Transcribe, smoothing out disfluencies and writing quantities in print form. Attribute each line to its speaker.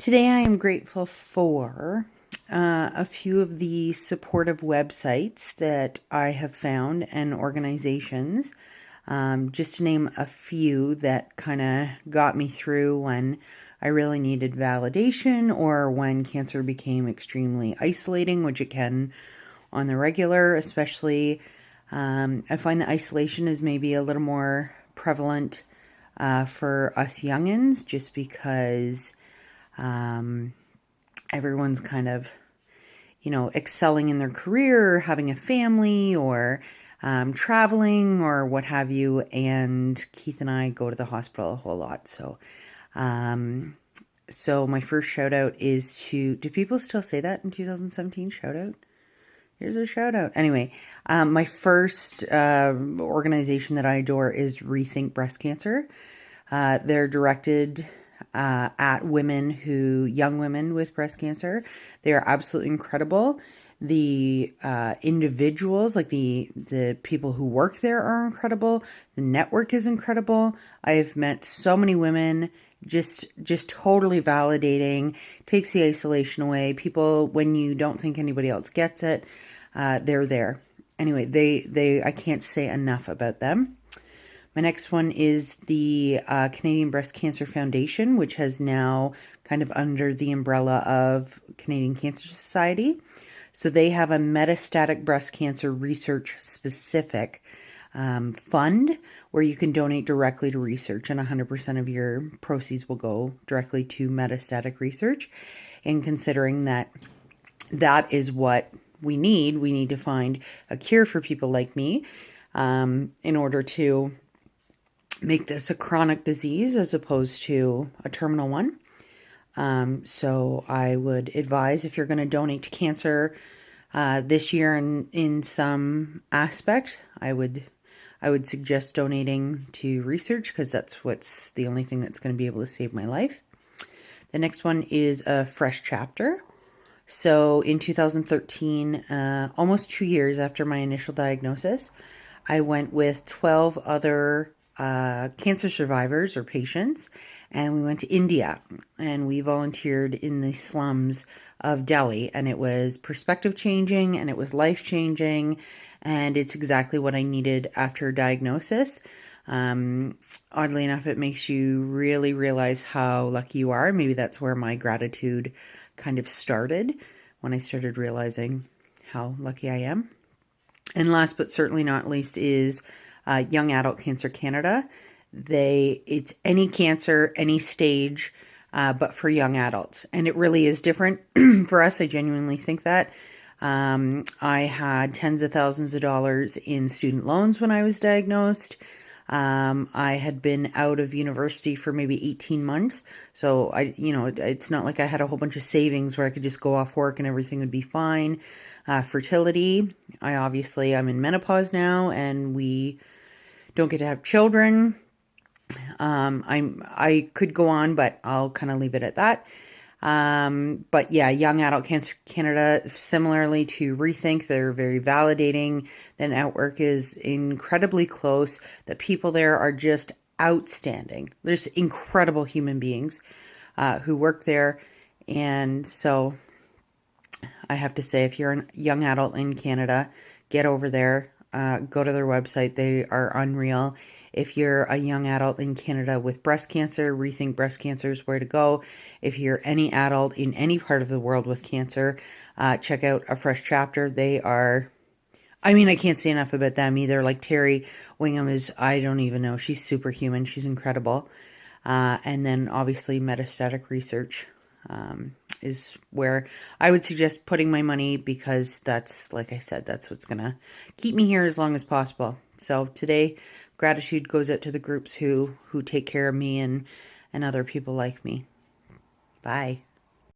Speaker 1: Today I am grateful for a few of the supportive websites that I have found and organizations. Just to name a few that kind of got me through when I really needed validation or when cancer became extremely isolating, which it can on the regular, especially. I find that isolation is maybe a little more prevalent for us youngins just because everyone's kind of, excelling in their career, or having a family, or traveling, or what have you. And Keith and I go to the hospital a whole lot. So my first shout out is to, do people still say that in 2017? Shout out? Here's a shout out. Anyway, my first organization that I adore is Rethink Breast Cancer. They're directed at young women with breast cancer. They are absolutely incredible. The individuals, like the people who work there, are incredible. The network is incredible. I've met so many women, just totally validating, takes the isolation away. People, when you don't think anybody else gets it, they're there. Anyway, I can't say enough about them. My next one is the Canadian Breast Cancer Foundation, which has now kind of under the umbrella of Canadian Cancer Society. So they have a metastatic breast cancer research specific fund where you can donate directly to research, and 100% of your proceeds will go directly to metastatic research. And considering that is what we need to find a cure for people like me in order to make this a chronic disease as opposed to a terminal one. So I would advise, if you're going to donate to cancer this year in some aspect, I would suggest donating to research, because what's the only thing that's going to be able to save my life. The next one is a fresh chapter. So in 2013, almost 2 years after my initial diagnosis, I went with 12 other cancer survivors or patients, and we went to India, and we volunteered in the slums of Delhi, and it was perspective changing, and it was life changing, and it's exactly what I needed after diagnosis. Oddly enough, it makes you really realize how lucky you are. Maybe that's where my gratitude kind of started, when I started realizing how lucky I am. And last but certainly not least is Young Adult Cancer Canada. It's any cancer, any stage, but for young adults. And it really is different for us. I genuinely think that. I had tens of thousands of dollars in student loans when I was diagnosed. I had been out of university for maybe 18 months. So it's not like I had a whole bunch of savings where I could just go off work and everything would be fine. Fertility, I'm in menopause now, and we don't get to have children. I could go on, but I'll kind of leave it at that. But yeah, Young Adult Cancer Canada, similarly to Rethink, they're very validating. The network is incredibly close. The people there are just outstanding. There's incredible human beings who work there. And so I have to say, if you're a young adult in Canada, get over there. Go to their website. They are unreal. If you're a young adult in Canada with breast cancer, Rethink Breast Cancer is where to go. If you're any adult in any part of the world with cancer, check out A Fresh Chapter. They are, I can't say enough about them either. Like Terry Wingham I don't even know. She's superhuman. She's incredible. And then obviously metastatic research is where I would suggest putting my money, because that's, like I said, that's what's going to keep me here as long as possible. So today, gratitude goes out to the groups who take care of me and other people like me. Bye.